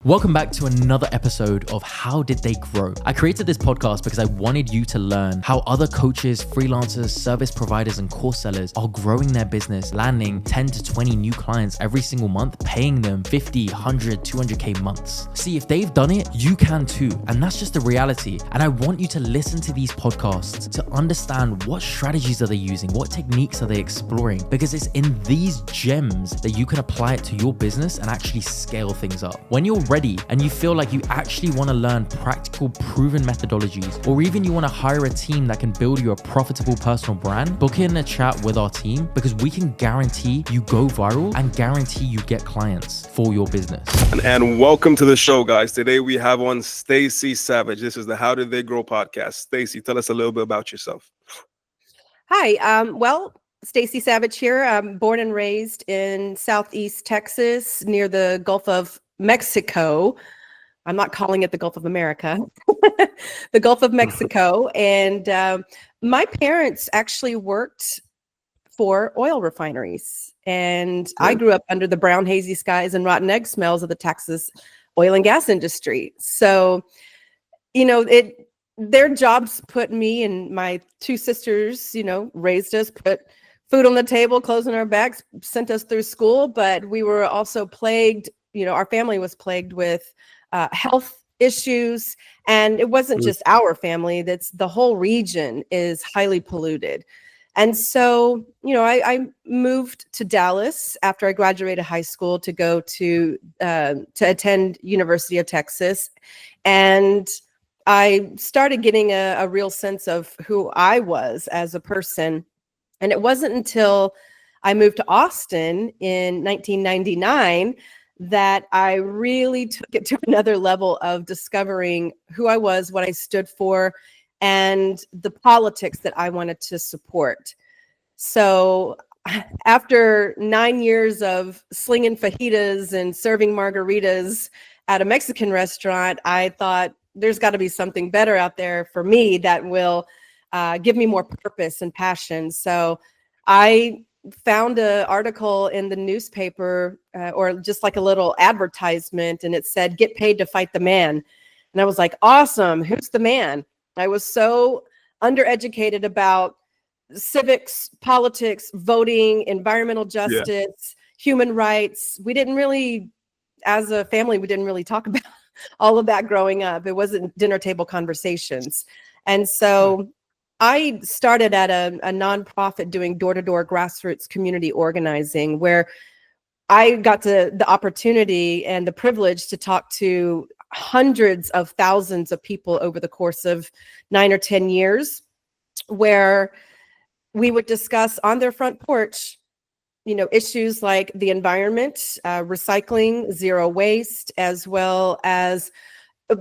Welcome back to another episode of How Did They Grow? I created this podcast because I wanted you to learn how other coaches, freelancers, service providers, and course sellers are growing their business, landing 10 to 20 new clients every single month, paying them 50, 100, 200K months. See, if they've done it, you can too. And that's just the reality. And I want you to listen to these podcasts to understand what strategies are they using, what techniques are they exploring, because it's in these gems that you can apply it to your business and actually scale things up. When you're ready and you feel like you actually want to learn practical, proven methodologies, or even you want to hire a team that can build you a profitable personal brand, book in a chat with our team because we can guarantee you go viral and guarantee you get clients for your business. And welcome to the show, guys. Today we have on Stacy Savage. This is the How Did They Grow podcast. Stacy, tell us a little bit about yourself. Hi. Stacy Savage here. I'm born and raised in Southeast Texas near the Gulf of Mexico. I'm not calling it the Gulf of America, the Gulf of Mexico. And my parents actually worked for oil refineries. And I grew up under the brown, hazy skies and rotten egg smells of the Texas oil and gas industry. So, their jobs put me and my two sisters, raised us, put food on the table, clothes on our backs, sent us through school. But we were also plagued, our family was plagued with health issues. And it wasn't just our family, that's the whole region is highly polluted. And so, I moved to Dallas after I graduated high school to go to attend University of Texas. And I started getting a real sense of who I was as a person. And it wasn't until I moved to Austin in 1999 that I really took it to another level of discovering who I was, what I stood for, and the politics that I wanted to support. So after 9 years of slinging fajitas and serving margaritas at a Mexican restaurant, I thought there's got to be something better out there for me that will give me more purpose and passion. So I found an article in the newspaper or just like a little advertisement, and it said, "Get paid to fight the man." And I was like, awesome. Who's the man? I was so undereducated about civics, politics, voting, environmental justice, human rights. We didn't really, as a family, we didn't really talk about all of that growing up. It wasn't dinner table conversations. And so I started at a nonprofit doing door-to-door grassroots community organizing, where I got the opportunity and the privilege to talk to hundreds of thousands of people over the course of 9 or 10 years, where we would discuss on their front porch, issues like the environment, recycling, zero waste, as well as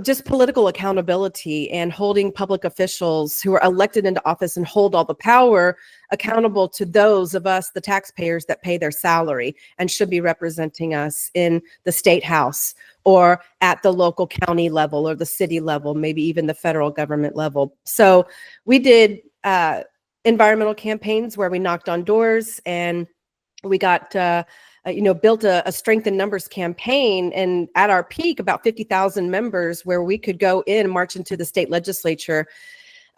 just political accountability and holding public officials who are elected into office and hold all the power accountable to those of us, the taxpayers that pay their salary and should be representing us in the state house or at the local county level or the city level, maybe even the federal government level. So we did environmental campaigns where we knocked on doors, and we got built a strength in numbers campaign, and at our peak, about 50,000 members, where we could go in and march into the state legislature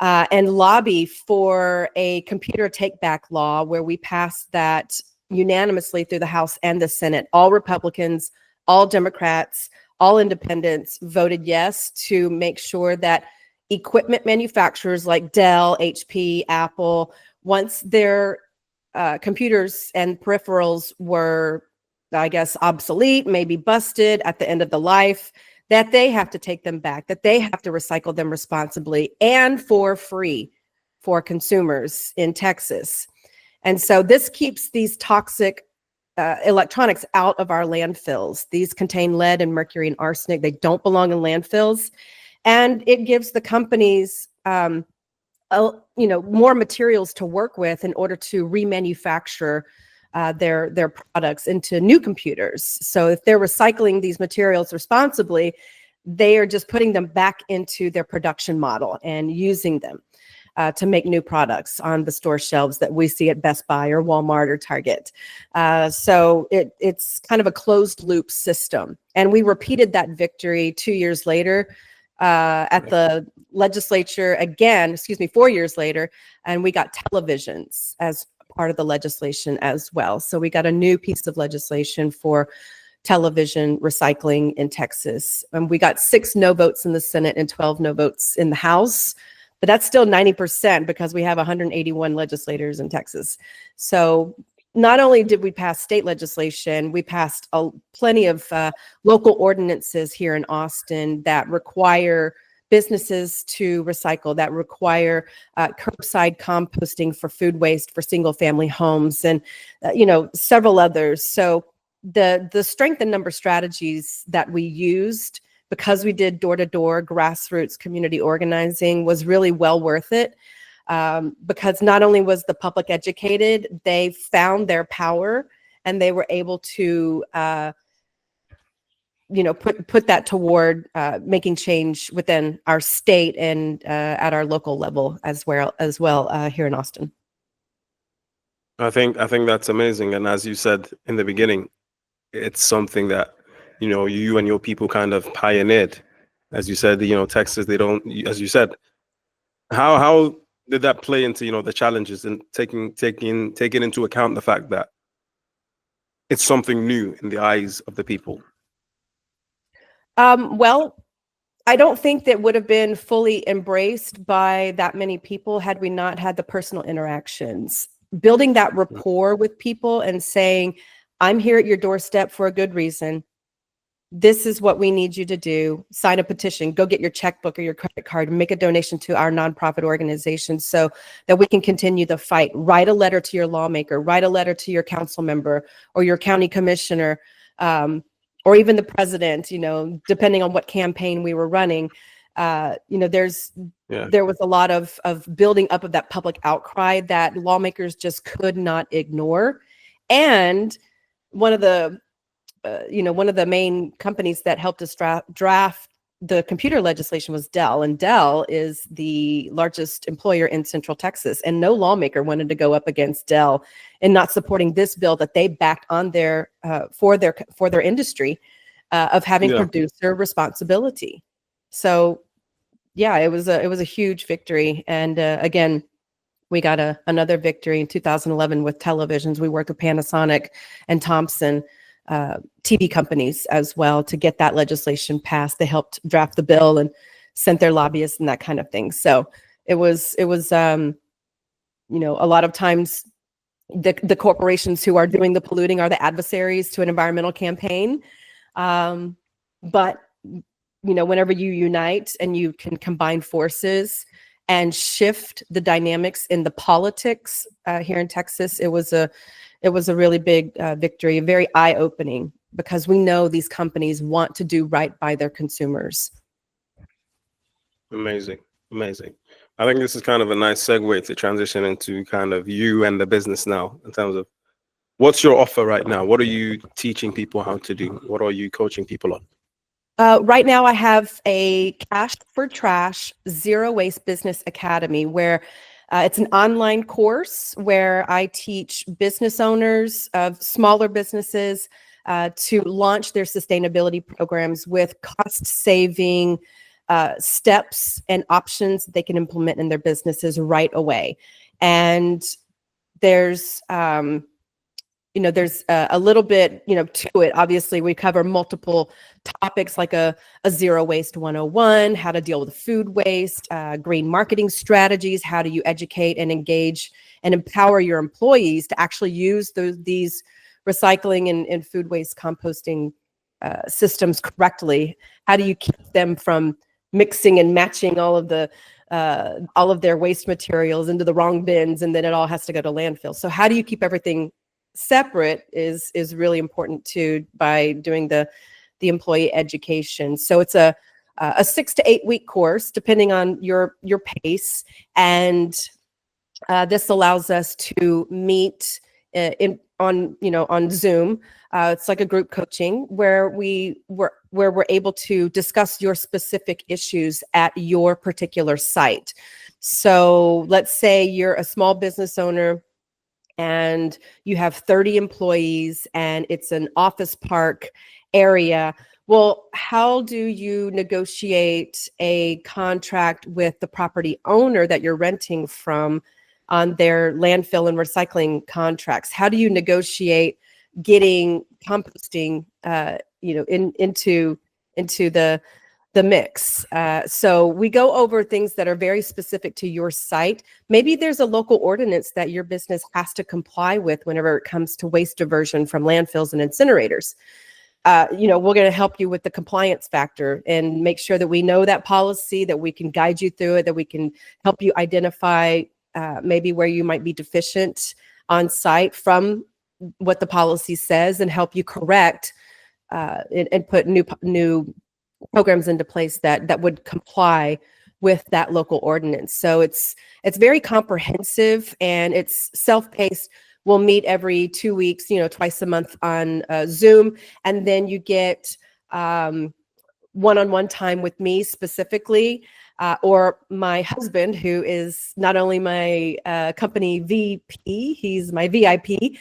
and lobby for a computer take-back law, where we passed that unanimously through the House and the Senate. All Republicans, all Democrats, all independents voted yes to make sure that equipment manufacturers like Dell, HP, Apple, once their computers and peripherals were, I guess, obsolete, maybe busted at the end of the life, that they have to take them back, that they have to recycle them responsibly and for free for consumers in Texas. And so this keeps these toxic electronics out of our landfills. These contain lead and mercury and arsenic. They don't belong in landfills. And it gives the companies more materials to work with in order to remanufacture their products into new computers. So if they're recycling these materials responsibly, they are just putting them back into their production model and using them. to make new products on the store shelves that we see at Best Buy or Walmart or Target. So it's kind of a closed loop system. And we repeated that victory 2 years later at the legislature again, 4 years later, and we got televisions as part of the legislation as well. So we got a new piece of legislation for television recycling in Texas. We got 6 no votes in the Senate and 12 no votes in the House, but that's still 90% because we have 181 legislators in Texas. So not only did we pass state legislation, we passed plenty of local ordinances here in Austin that require businesses to recycle, that require curbside composting for food waste for single family homes, and several others. So the strength in number strategies that we used, because we did door-to-door grassroots community organizing, was really well worth it. Because not only was the public educated, they found their power and they were able to put that toward making change within our state and at our local level as well here in Austin. I think that's amazing. And as you said in the beginning, it's something that you and your people kind of pioneered. As you said, Texas, they don't, as you said. How did that play into the challenges and taking into account the fact that it's something new in the eyes of the people? Well, I don't think that would have been fully embraced by that many people had we not had the personal interactions. Building that rapport with people and saying, I'm here at your doorstep for a good reason. This is what we need you to do. Sign a petition, go get your checkbook or your credit card, make a donation to our nonprofit organization so that we can continue the fight. Write a letter to your lawmaker, write a letter to your council member or your county commissioner, or even the president, depending on what campaign we were running. There was a lot of building up of that public outcry that lawmakers just could not ignore. And one of the main companies that helped us draft the computer legislation was Dell, and Dell is the largest employer in Central Texas, and no lawmaker wanted to go up against Dell in not supporting this bill that they backed on their for their industry of having producer responsibility. So, yeah, it was a huge victory, and again, we got another victory in 2011 with televisions. We worked with Panasonic and Thomson TV companies as well to get that legislation passed. They helped draft the bill and sent their lobbyists and that kind of thing. So it was a lot of times the corporations who are doing the polluting are the adversaries to an environmental campaign. But whenever you unite and you can combine forces and shift the dynamics in the politics here in Texas, it was a really big victory, very eye-opening, because we know these companies want to do right by their consumers. Amazing. I think this is kind of a nice segue to transition into kind of you and the business now, in terms of what's your offer right now? What are you teaching people how to do? What are you coaching people on? Right now, I have a Cash for Trash Zero Waste Business Academy, where it's an online course where I teach business owners of smaller businesses to launch their sustainability programs with cost-saving steps and options they can implement in their businesses right away. And there's a little bit, to it. Obviously, we cover multiple topics like a zero waste 101, how to deal with food waste, green marketing strategies, how do you educate and engage and empower your employees to actually use these recycling and food waste composting systems correctly? How do you keep them from mixing and matching all of their waste materials into the wrong bins, and then it all has to go to landfill? So how do you keep everything separate is really important too, by doing the employee education. So it's a 6 to 8 week course, depending on your pace. And this allows us to meet on Zoom. It's like a group coaching where we're able to discuss your specific issues at your particular site. So let's say you're a small business owner and you have 30 employees and it's an office park area. Well, how do you negotiate a contract with the property owner that you're renting from on their landfill and recycling contracts? How do you negotiate getting composting, into the mix? So we go over things that are very specific to your site. Maybe there's a local ordinance that your business has to comply with whenever it comes to waste diversion from landfills and incinerators. We're going to help you with the compliance factor and make sure that we know that policy, that we can guide you through it, that we can help you identify maybe where you might be deficient on site from what the policy says, and help you correct and put new programs into place that would comply with that local ordinance. So it's very comprehensive and it's self-paced. We'll meet every 2 weeks, twice a month on Zoom, and then you get one-on-one time with me specifically, or my husband, who is not only my company VP, he's my VIP,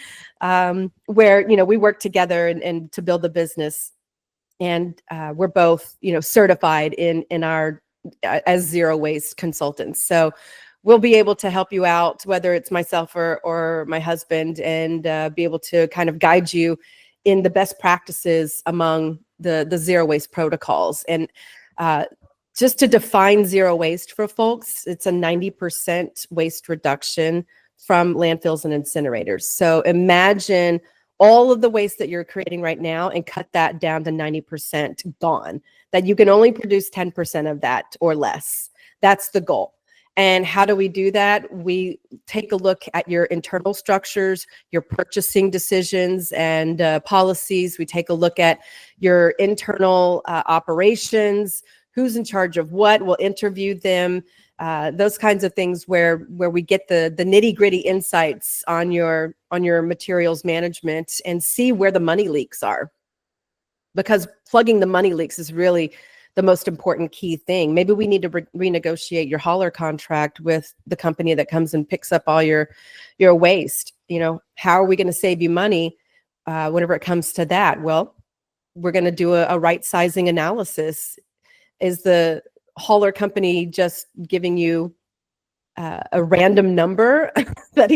where we work together and to build the business. And we're both, certified in our as zero waste consultants. So we'll be able to help you out, whether it's myself or my husband, and be able to kind of guide you in the best practices among the zero waste protocols. And just to define zero waste for folks, it's a 90% waste reduction from landfills and incinerators. So imagine all of the waste that you're creating right now and cut that down to 90% gone, that you can only produce 10% of that or less. That's the goal. And how do we do that? We take a look at your internal structures, your purchasing decisions and policies. We take a look at your internal operations, who's in charge of what. We'll interview them. Those kinds of things where we get the nitty gritty insights on your materials management and see where the money leaks are, because plugging the money leaks is really the most important key thing. Maybe we need to renegotiate your hauler contract with the company that comes and picks up all your waste. How are we going to save you money whenever it comes to that? Well, we're going to do a right sizing analysis. Is the hauler company just giving you a random number that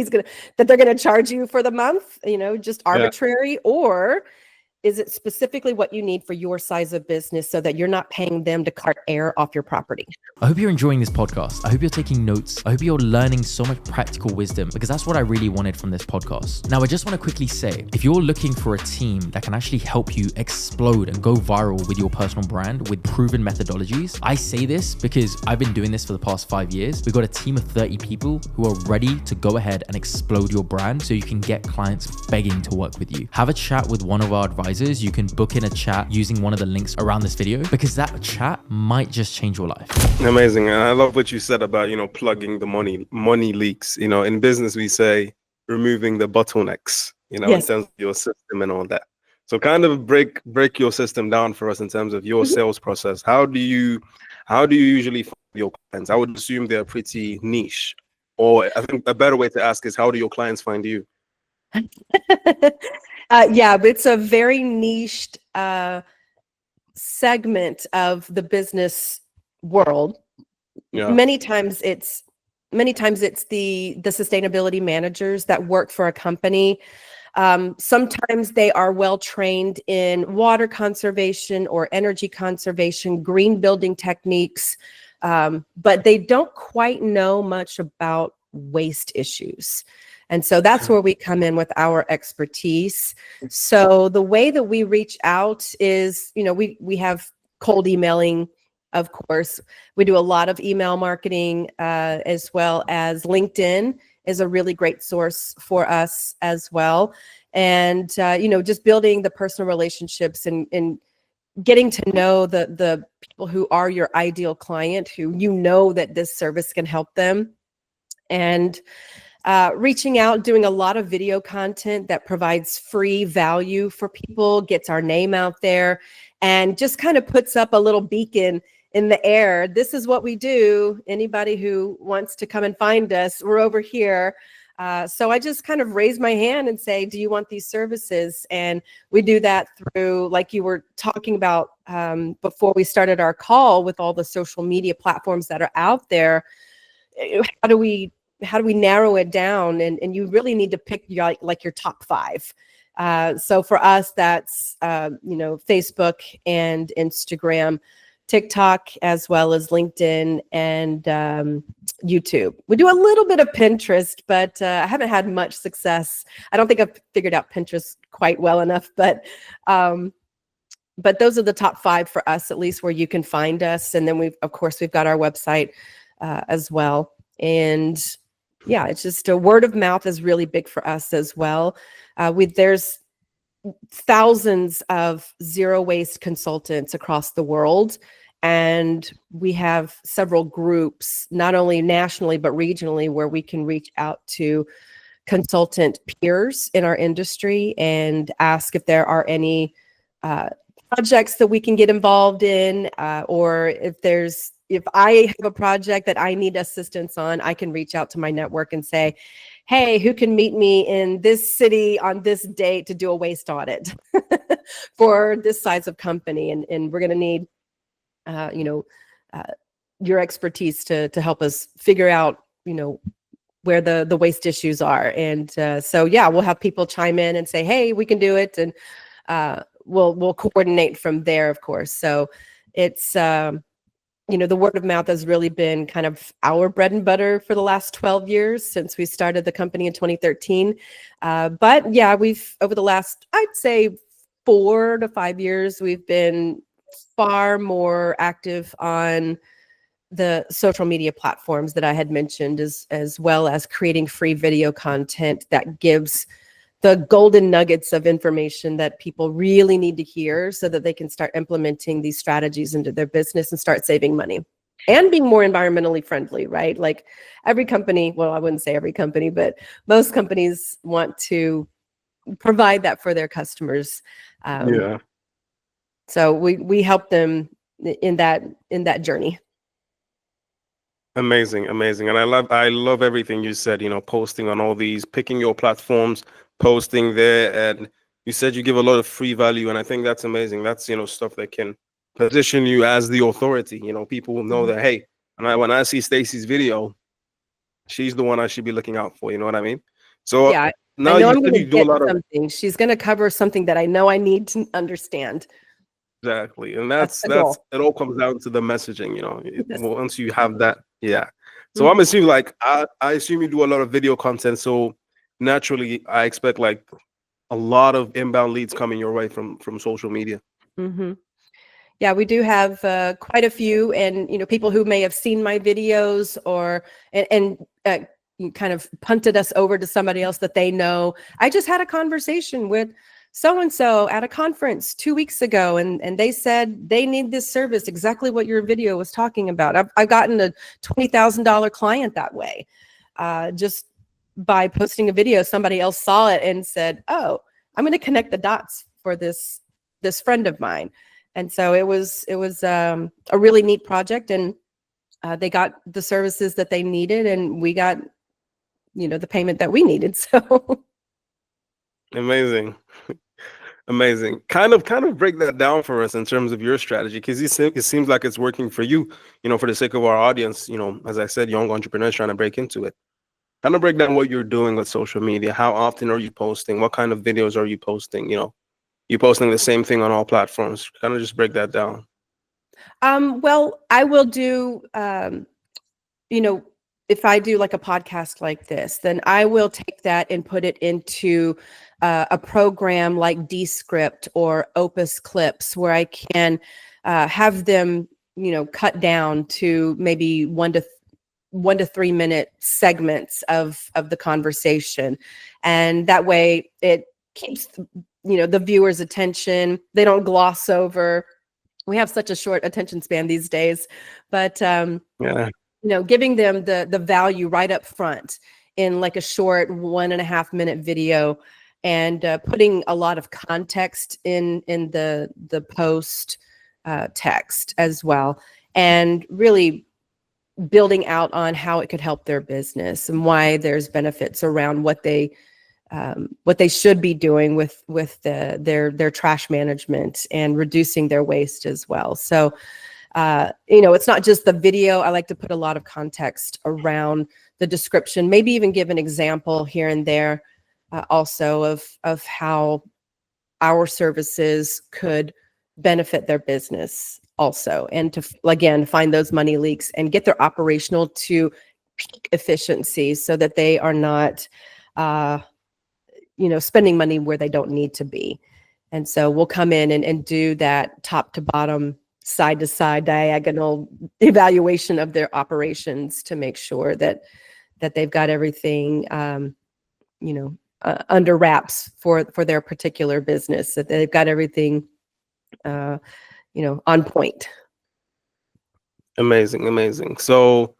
they're gonna charge you for the month, just arbitrary? Or is it specifically what you need for your size of business so that you're not paying them to cart air off your property? I hope you're enjoying this podcast. I hope you're taking notes. I hope you're learning so much practical wisdom, because that's what I really wanted from this podcast. Now, I just want to quickly say, if you're looking for a team that can actually help you explode and go viral with your personal brand with proven methodologies, I say this because I've been doing this for the past 5 years. We've got a team of 30 people who are ready to go ahead and explode your brand so you can get clients begging to work with you. Have a chat with one of our advisors. You can book in a chat using one of the links around this video, because that chat might just change your life. Amazing. And I love what you said about, plugging the money leaks. In business, we say removing the bottlenecks, Yes. in terms of your system and all that. So kind of break your system down for us in terms of your sales process. How do you usually find your clients? I would assume they're pretty niche, or I think a better way to ask is, how do your clients find you? Yeah, but it's a very niched segment of the business world. Yeah. Many times it's the sustainability managers that work for a company. Sometimes they are well trained in water conservation or energy conservation, green building techniques, but they don't quite know much about waste issues. And so that's where we come in with our expertise. So the way that we reach out is, we have cold emailing, of course. We do a lot of email marketing, as well as LinkedIn is a really great source for us as well. And, just building the personal relationships and getting to know the people who are your ideal client, who that this service can help them. And reaching out, doing a lot of video content that provides free value for people, gets our name out there, and just kind of puts up a little beacon in the air. This is what we do. Anybody who wants to come and find us, we're over here. So I just kind of raise my hand and say, do you want these services? And we do that through, like you were talking about before we started our call, with all the social media platforms that are out there. How do we narrow it down? And you really need to pick your top 5. So for us, that's Facebook and Instagram, TikTok, as well as LinkedIn and YouTube. We do a little bit of Pinterest, but I haven't had much success. I don't think I've figured out Pinterest quite well enough, but those are the top 5 for us, at least, where you can find us. And then we've got our website as well. And yeah, it's just word of mouth is really big for us as well. There's thousands of zero waste consultants across the world. And we have several groups, not only nationally, but regionally, where we can reach out to consultant peers in our industry and ask if there are any projects that we can get involved in, or if I have a project that I need assistance on, I can reach out to my network and say, hey, who can meet me in this city on this date to do a waste audit for this size of company? And we're going to need, your expertise to help us figure out, where the waste issues are. And so, yeah, we'll have people chime in and say, hey, we can do it. And we'll coordinate from there, of course. So it's, the word of mouth has really been kind of our bread and butter for the last 12 years since we started the company in 2013. But yeah, over the last, I'd say 4 to 5 years, we've been far more active on the social media platforms that I had mentioned, as well as creating free video content that gives the golden nuggets of information that people really need to hear so that they can start implementing these strategies into their business and start saving money and being more environmentally friendly, right? Like every company, well, I wouldn't say every company, but most companies want to provide that for their customers. Yeah. So we help them in that journey. Amazing. And I love everything you said, posting on all these, picking your platforms, posting there. And you said you give a lot of free value. And I think that's amazing. That's, stuff that can position you as the authority. People will know that, hey, when I see Stacy's video, she's the one I should be looking out for. You know what I mean? So yeah, now I know you I'm said going you to do a get lot of something. She's going to cover something that I know I need to understand. Exactly. And that's the goal. it all comes down to the messaging, Yes. once you have that. Yeah. So Mhm. I'm assuming I assume you do a lot of video content. So naturally I expect a lot of inbound leads coming your way from social media. Mm-hmm. Yeah, we do have quite a few, and people who may have seen my videos and kind of punted us over to somebody else that they know. I just had a conversation with so-and-so at a conference 2 weeks ago, and they said they need this service, exactly what your video was talking about. I've gotten a $20,000 client that way, just by posting a video. Somebody else saw it and said, oh, I'm going to connect the dots for this friend of mine. And so it was a really neat project, and they got the services that they needed, and we got, the payment that we needed. So Amazing. Amazing. Kind of break that down for us in terms of your strategy, because it seems like it's working for you, for the sake of our audience, as I said, young entrepreneurs trying to break into it. Kind of break down what you're doing with social media. How often are you posting? What kind of videos are you posting? You posting the same thing on all platforms. Kind of just break that down. Well, I will do, if I do like a podcast like this, then I will take that and put it into a program like Descript or Opus Clips, where I can have them, cut down to maybe 1 to 3 minute segments of the conversation. And that way it keeps, the viewer's attention. They don't gloss over. We have such a short attention span these days, but, Yeah. giving them the value right up front in like a short 1.5 minute video, and putting a lot of context in the post text as well, and really building out on how it could help their business and why there's benefits around what they should be doing with their trash management and reducing their waste as well. So it's not just the video. I like to put a lot of context around the description, maybe even give an example here and there also of how our services could benefit their business also, and to again find those money leaks and get their operational to peak efficiency so that they are not spending money where they don't need to be. And so we'll come in and do that top to bottom, side to side, diagonal evaluation of their operations to make sure that they've got everything under wraps for their particular business, that they've got everything on point. Amazing. So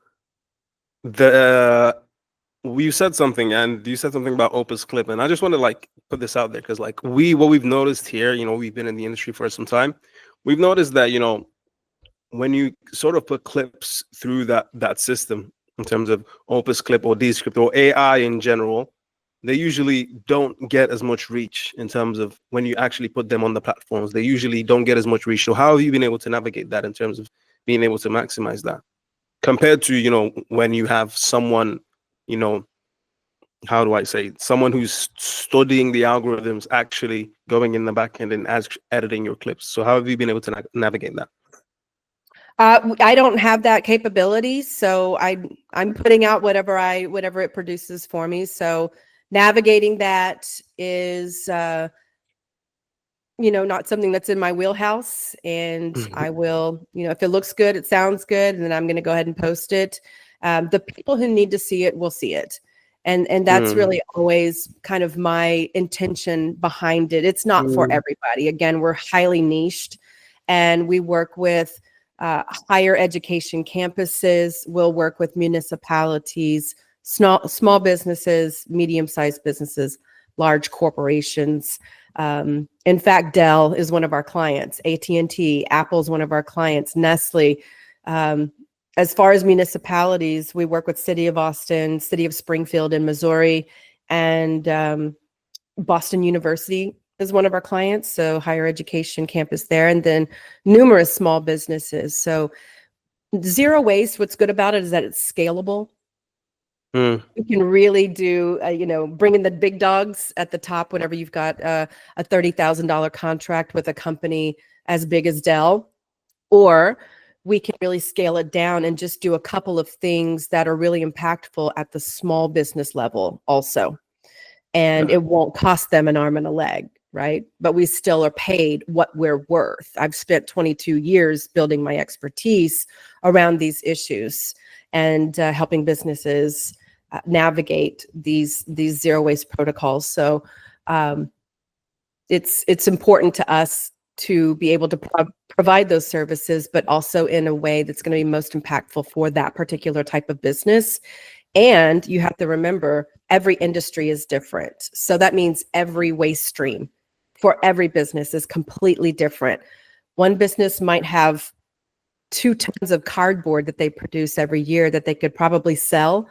you said something about Opus Clip, and I just want to put this out there, because what we've noticed here, we've been in the industry for some time. We've noticed that when you sort of put clips through that system, in terms of Opus Clip or Descript or AI in general, they usually don't get as much reach in terms of when you actually put them on the platforms. They usually don't get as much reach. So how have you been able to navigate that in terms of being able to maximize that compared to, when you have someone, how do I say, someone who's studying the algorithms, actually going in the back end and editing your clips? So how have you been able to navigate that? I don't have that capability, so I'm putting out whatever it produces for me. So navigating that is, not something that's in my wheelhouse. And I will, if it looks good, it sounds good, and then I'm going to go ahead and post it. The people who need to see it will see it. And that's really always kind of my intention behind it. It's not for everybody. Again, we're highly niched, and we work with higher education campuses. We'll work with municipalities, small businesses, medium-sized businesses, large corporations. In fact, Dell is one of our clients. AT&T, Apple's one of our clients. Nestle. As far as municipalities, we work with City of Austin, City of Springfield in Missouri, and Boston University is one of our clients. So higher education campus there, and then numerous small businesses. So zero waste, what's good about it is that it's scalable. You can really do, bring in the big dogs at the top whenever you've got a $30,000 contract with a company as big as Dell, or we can really scale it down and just do a couple of things that are really impactful at the small business level also. And it won't cost them an arm and a leg, right? But we still are paid what we're worth. I've spent 22 years building my expertise around these issues and helping businesses navigate these zero waste protocols. So it's important to us to be able to provide those services, but also in a way that's going to be most impactful for that particular type of business. And you have to remember, every industry is different. So that means every waste stream for every business is completely different. One business might have 2 tons of cardboard that they produce every year that they could probably sell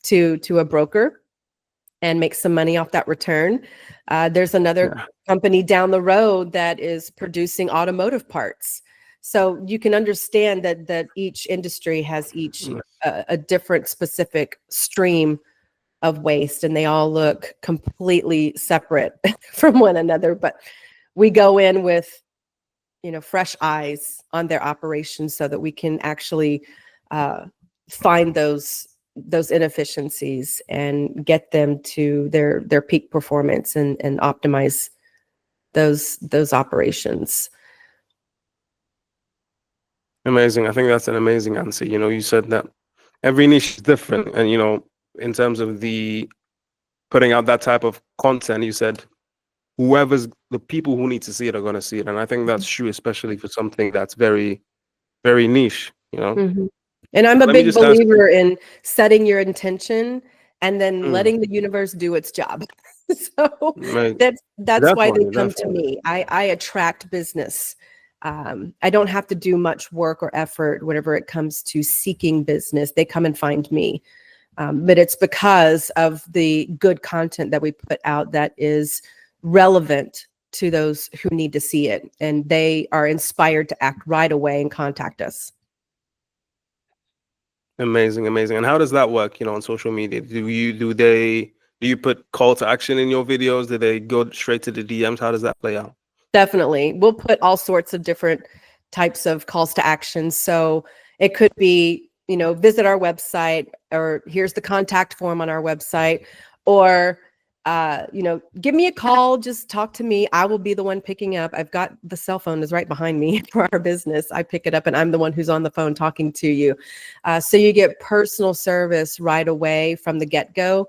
to a broker and make some money off that return. There's another company down the road that is producing automotive parts. So you can understand that each industry has a different specific stream of waste, and they all look completely separate from one another. But we go in with, fresh eyes on their operations so that we can actually find those inefficiencies and get them to their peak performance and optimize those operations. Amazing. I think that's an amazing answer. You said that every niche is different, and in terms of the putting out that type of content, you said the people who need to see it are going to see it, and I think that's true, especially for something that's very, very niche. And I'm a big believer in setting your intention and then Mm. letting the universe do its job. So Right. that's why they Definitely, come to definitely. me. I attract business. I don't have to do much work or effort whenever it comes to seeking business. They come and find me. But it's because of the good content that we put out that is relevant to those who need to see it, and they are inspired to act right away and contact us. Amazing, amazing. And how does that work, on social media? Do you put call to action in your videos? Do they go straight to the DMs? How does that play out? Definitely. We'll put all sorts of different types of calls to action. So it could be, visit our website, or here's the contact form on our website, or, give me a call, just talk to me. I will be the one picking up. I've got the cell phone is right behind me for our business. I pick it up and I'm the one who's on the phone talking to you. So you get personal service right away from the get-go.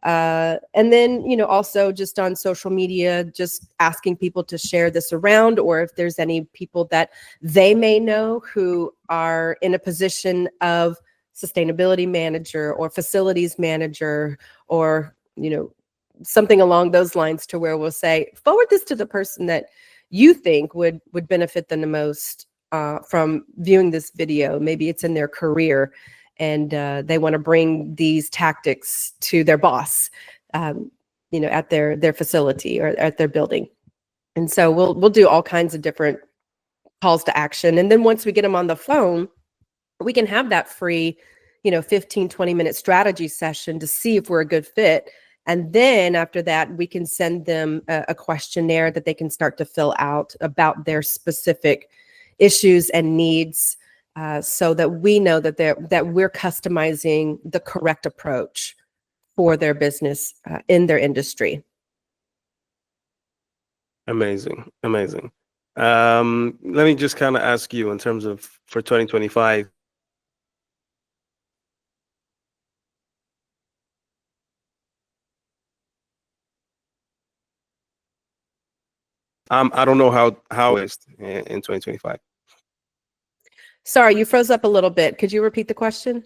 And then, also just on social media, just asking people to share this around, or if there's any people that they may know who are in a position of sustainability manager or facilities manager, or, something along those lines, to where we'll say, forward this to the person that you think would benefit them the most from viewing this video. Maybe it's in their career, and they want to bring these tactics to their boss, at their facility or at their building. And so we'll do all kinds of different calls to action. And then once we get them on the phone, we can have that free, 15, 20-minute strategy session to see if we're a good fit. And then after that, we can send them a questionnaire that they can start to fill out about their specific issues and needs, so that we know that we're customizing the correct approach for their business in their industry. Amazing, amazing. Let me just kind of ask you, in terms of for 2025. I don't know how it's in 2025. Sorry, you froze up a little bit. Could you repeat the question?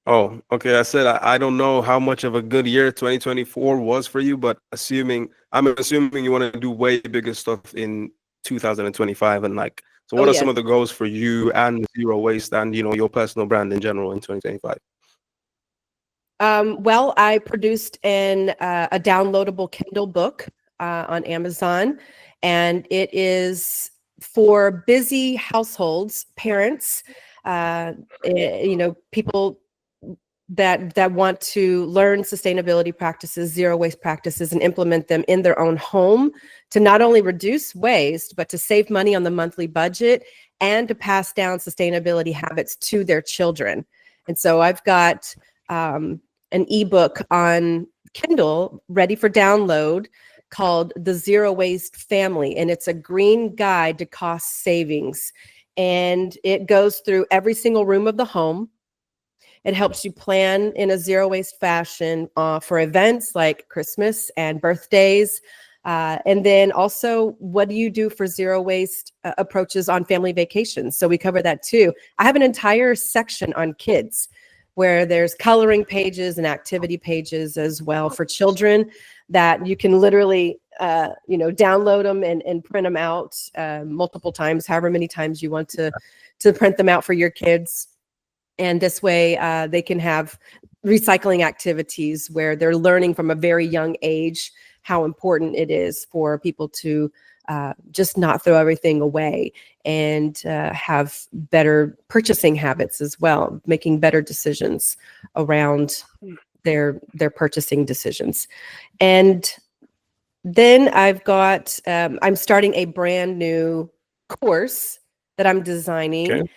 Oh, okay. I said I don't know how much of a good year 2024 was for you, but I'm assuming you want to do way bigger stuff in 2025. And so Oh, what are yes. some of the goals for you and Zero Waste and your personal brand in general in 2025? Well, I produced a downloadable Kindle book on Amazon, and it is for busy households, parents, people that want to learn sustainability practices, zero waste practices, and implement them in their own home to not only reduce waste, but to save money on the monthly budget and to pass down sustainability habits to their children. And so I've got an ebook on Kindle ready for download called The Zero Waste Family, and it's a green guide to cost savings. And it goes through every single room of the home. It helps you plan in a zero waste fashion for events like Christmas and birthdays. And then also, what do you do for zero waste approaches on family vacations? So we cover that too. I have an entire section on kids where there's coloring pages and activity pages as well for children that you can literally, download them and print them out multiple times, however many times you want to print them out for your kids. And this way they can have recycling activities where they're learning from a very young age how important it is for people to just not throw everything away, and have better purchasing habits as well, making better decisions around their purchasing decisions. And then I'm starting a brand new course that I'm designing. Okay.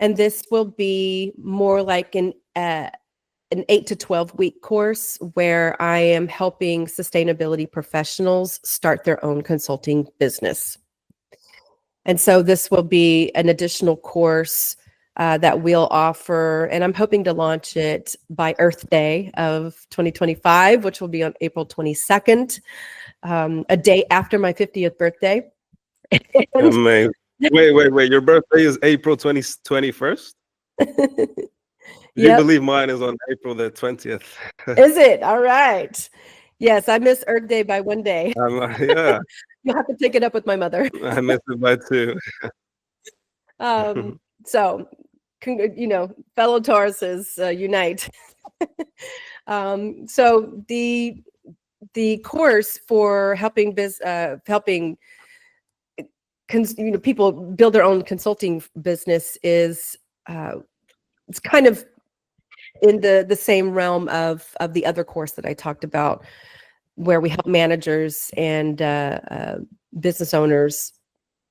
And this will be more like an 8 to 12 week course where I am helping sustainability professionals start their own consulting business. And so this will be an additional course that we'll offer, and I'm hoping to launch it by Earth Day of 2025, which will be on April 22nd, a day after my 50th birthday. Amazing. Wait. Your birthday is April 21st? Do you Yep. believe mine is on April the 20th? Is it? All right. Yes, I missed Earth Day by one day. Yeah, You'll have to take it up with my mother. I missed it by 2. So, fellow Tauruses, unite. So the course for helping people build their own consulting business is it's kind of in the same realm of the other course that I talked about, where we help managers and business owners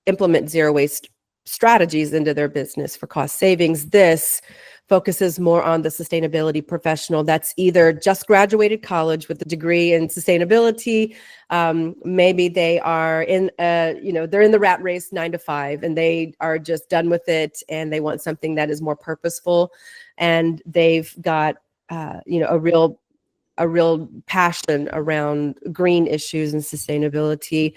implement zero waste strategies into their business for cost savings. This focuses more on the sustainability professional that's either just graduated college with a degree in sustainability. Maybe they are they're in the rat race 9 to 5 and they are just done with it and they want something that is more purposeful, and they've got a real passion around green issues and sustainability.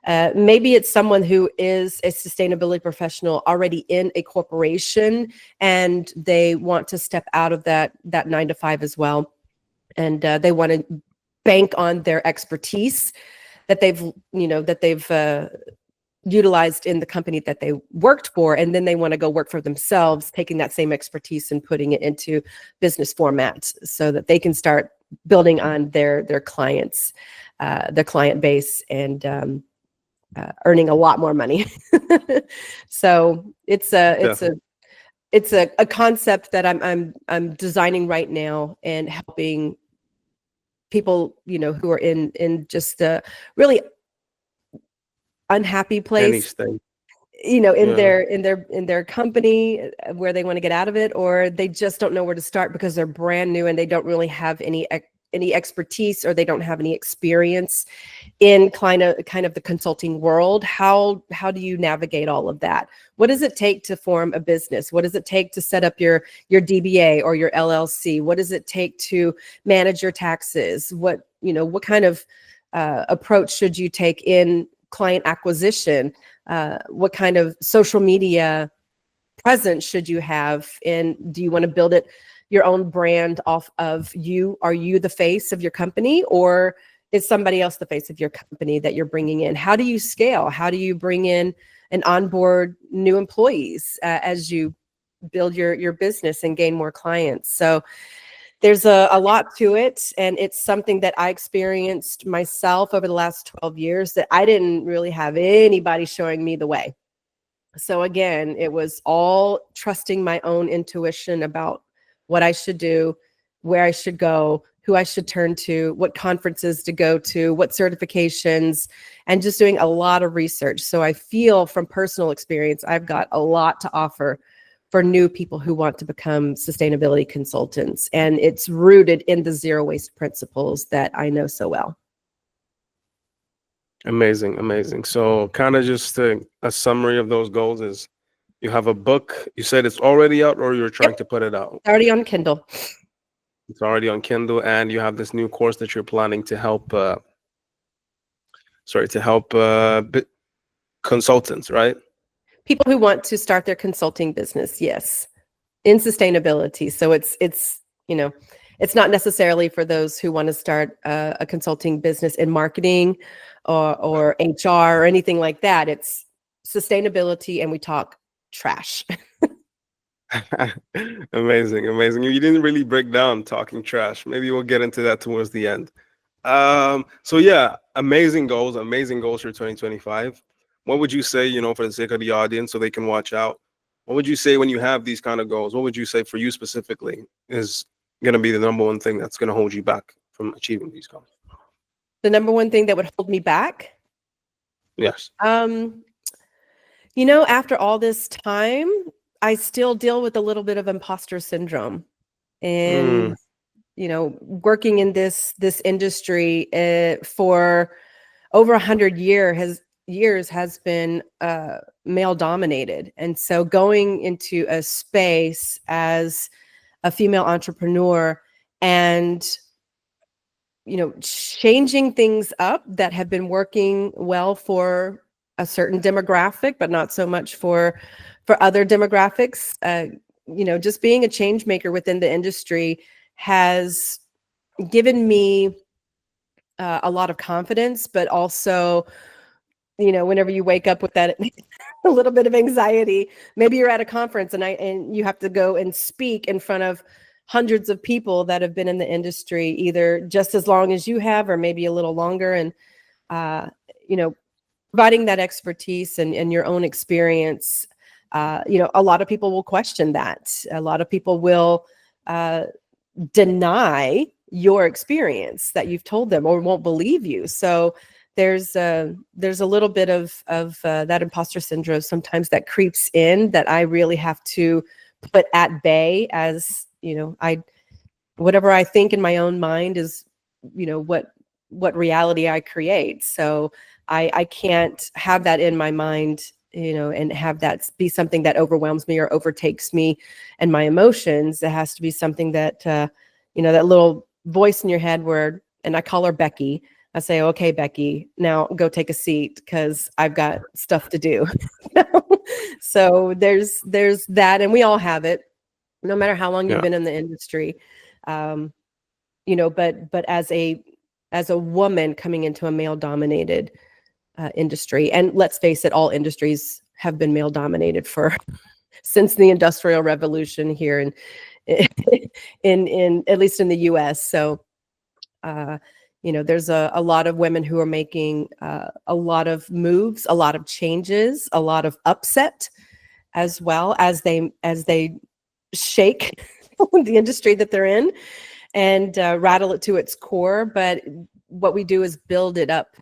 Maybe it's someone who is a sustainability professional already in a corporation and they want to step out of that 9 to 5 as well. And they want to bank on their expertise that they've utilized in the company that they worked for. And then they want to go work for themselves, taking that same expertise and putting it into business formats so that they can start building on their clients, their client base, and earning a lot more money. So it's a concept that I'm designing right now and helping people, who are in just a really unhappy Any place, state. in Yeah. their company where they want to get out of it, or they just don't know where to start because they're brand new and they don't really have any expertise, or they don't have any experience in kind of the consulting world. How do you navigate all of that? What does it take to form a business? What does it take to set up your DBA or your LLC? What does it take to manage your taxes? What kind of approach should you take in client acquisition? What kind of social media presence should you have? And do you want to build your own brand off of you? Are you the face of your company, or is somebody else the face of your company that you're bringing in? How do you scale? How do you bring in and onboard new employees as you build your business and gain more clients? So there's a lot to it, and it's something that I experienced myself over the last 12 years that I didn't really have anybody showing me the way. So again, it was all trusting my own intuition about what I should do, where I should go, who I should turn to, what conferences to go to, what certifications, and just doing a lot of research. So I feel from personal experience, I've got a lot to offer for new people who want to become sustainability consultants. And it's rooted in the zero waste principles that I know so well. Amazing. So kind of just a summary of those goals is you have a book. You said it's already out, or you're trying to put it out? Already on Kindle. It's already on Kindle, and you have this new course that you're planning to help consultants, right? People who want to start their consulting business, yes, in sustainability. So it's not necessarily for those who want to start a consulting business in marketing or HR or anything like that. It's sustainability, and we talk trash. Amazing. You didn't really break down talking trash. Maybe we'll get into that towards the end. So yeah, amazing goals for 2025. What would you say, for the sake of the audience, so they can watch out? What would you say when you have these kind of goals? What would you say for you specifically is going to be the number one thing that's going to hold you back from achieving these goals? The number one thing that would hold me back? Yes. After all this time, I still deal with a little bit of imposter syndrome, and working in this industry for over 100 years has been male dominated. And so going into a space as a female entrepreneur and changing things up that have been working well for a certain demographic, but not so much for other demographics, just being a change maker within the industry has given me a lot of confidence, but also, whenever you wake up with that a little bit of anxiety, maybe you're at a conference and you have to go and speak in front of hundreds of people that have been in the industry either just as long as you have or maybe a little longer, and providing that expertise and your own experience. A lot of people will question that. A lot of people will deny your experience that you've told them or won't believe you. So there's a little bit of that imposter syndrome sometimes that creeps in that I really have to put at bay, as whatever I think in my own mind is what reality I create. So I can't have that in my mind, and have that be something that overwhelms me or overtakes me and my emotions. It has to be something that, that little voice in your head and I call her Becky. I say, okay, Becky, now go take a seat because I've got stuff to do. So there's that. And we all have it, no matter how long you've been in the industry. But as a woman coming into a male dominated industry, and let's face it, all industries have been male dominated since the Industrial Revolution here in at least in the US. So there's a lot of women who are making a lot of moves, a lot of changes, a lot of upset, as well as they shake the industry that they're in and rattle it to its core. But what we do is build up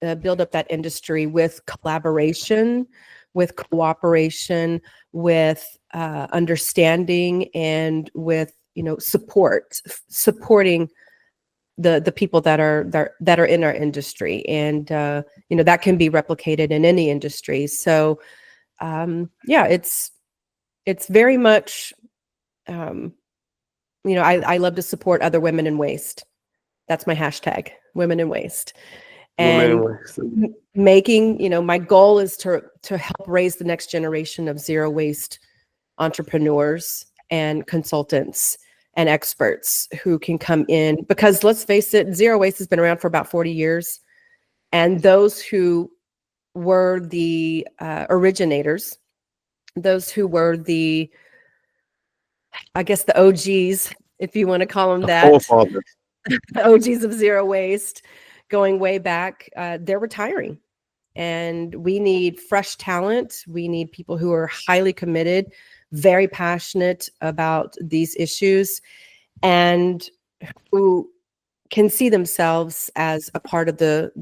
that industry with collaboration, with cooperation, with understanding, and with supporting the people that are in our industry, and that can be replicated in any industry. So it's very much I love to support other women in waste. That's my hashtag, women in waste. And making, my goal is to help raise the next generation of zero waste entrepreneurs and consultants and experts who can come in, because let's face it, zero waste has been around for about 40 years. And those who were the originators, those who were the OGs, if you want to call them that, the OGs of zero waste, going way back, they're retiring. And we need fresh talent. We need people who are highly committed, very passionate about these issues, and who can see themselves as a part of the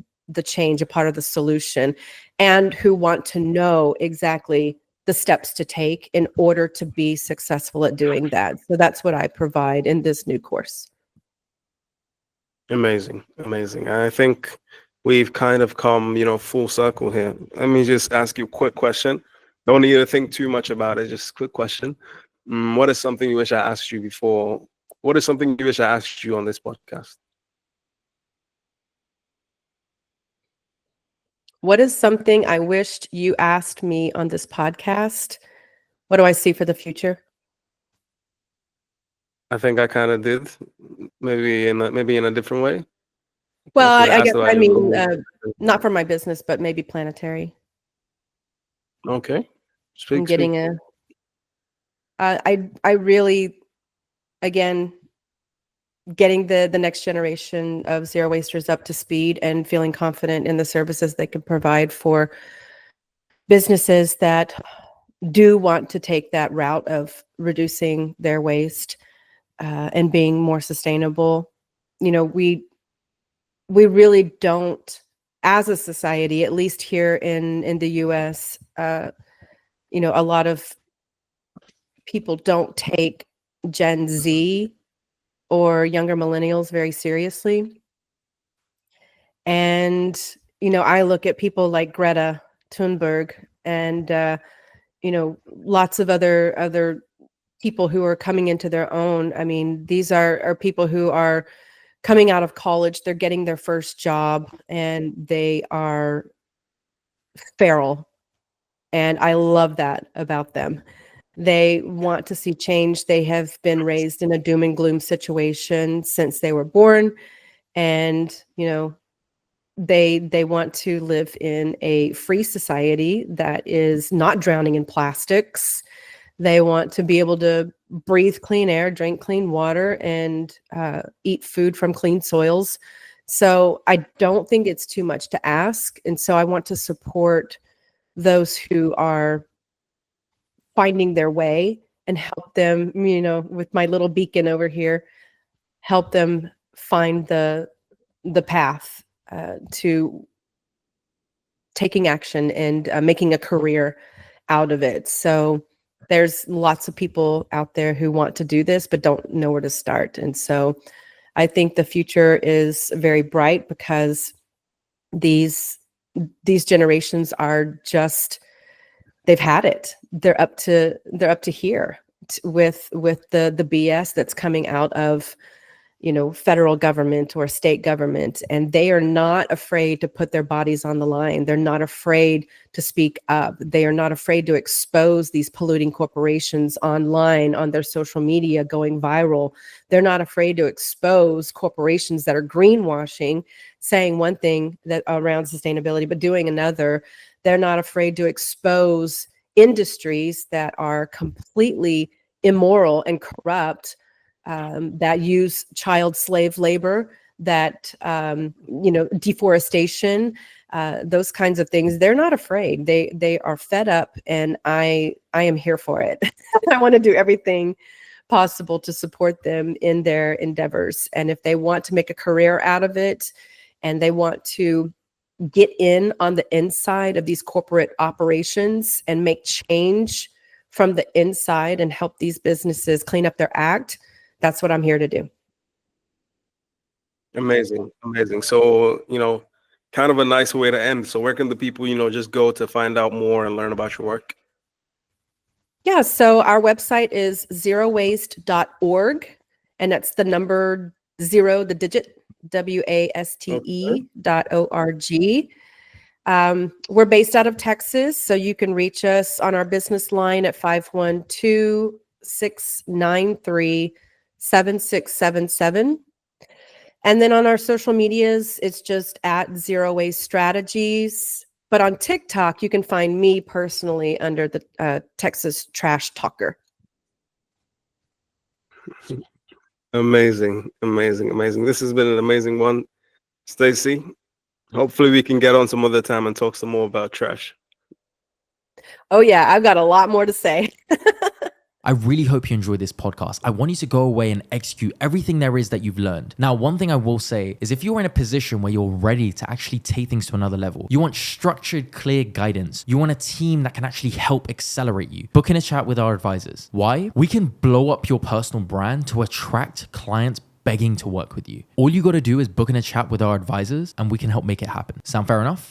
change, a part of the solution, and who want to know exactly the steps to take in order to be successful at doing that. So that's what I provide in this new course. Amazing. I think we've kind of come, full circle here. Let me just ask you a quick question. Don't need to think too much about it. Just a quick question. What is something you wish I asked you before? What is something you wish I asked you on this podcast? What is something I wished you asked me on this podcast? What do I see for the future? I think I kind of did, maybe in a different way. Well, I guess I mean not for my business, but maybe planetary. Okay. I'm getting I really, again, getting the next generation of zero wasters up to speed and feeling confident in the services they can provide for businesses that do want to take that route of reducing their waste and being more sustainable. We really don't, as a society, at least here in the US, a lot of people don't take Gen Z or younger millennials very seriously. And, I look at people like Greta Thunberg and, lots of other people who are coming into their own. I mean, these are people who are coming out of college, they're getting their first job, and they are feral. And I love that about them. They want to see change. They have been raised in a doom and gloom situation since they were born. And, they want to live in a free society that is not drowning in plastics. They want to be able to breathe clean air, drink clean water, and eat food from clean soils. So I don't think it's too much to ask. And so I want to support those who are finding their way and help them, with my little beacon over here, help them find the path to taking action and making a career out of it. So there's lots of people out there who want to do this but don't know where to start. And so I think the future is very bright because these generations are just, they've had it. They're up to here with the BS that's coming out of federal government or state government, and they are not afraid to put their bodies on the line. They're not afraid to speak up. They are not afraid to expose these polluting corporations online on their social media going viral. They're not afraid to expose corporations that are greenwashing, saying one thing that around sustainability but doing another. They're not afraid to expose industries that are completely immoral and corrupt, that use child slave labor, that deforestation, those kinds of things. They're not afraid. They are fed up, and I am here for it. I want to do everything possible to support them in their endeavors. And if they want to make a career out of it, and they want to get in on the inside of these corporate operations and make change from the inside and help these businesses clean up their act, that's what I'm here to do. Amazing. So, kind of a nice way to end. So where can the people, just go to find out more and learn about your work? Yeah, so our website is zerowaste.org, and that's the number 0, the digit, waste.org. We're based out of Texas, so you can reach us on our business line at 512-693-7677. And then on our social medias, it's just at Zero Waste Strategies. But on TikTok, you can find me personally under the Texas Trash Talker. Amazing. This has been an amazing one, Stacey. Hopefully we can get on some other time and talk some more about trash. Oh yeah, I've got a lot more to say. I really hope you enjoyed this podcast. I want you to go away and execute everything there is that you've learned. Now, one thing I will say is if you're in a position where you're ready to actually take things to another level, you want structured, clear guidance, you want a team that can actually help accelerate you, book in a chat with our advisors. Why? We can blow up your personal brand to attract clients begging to work with you. All you got to do is book in a chat with our advisors and we can help make it happen. Sound fair enough?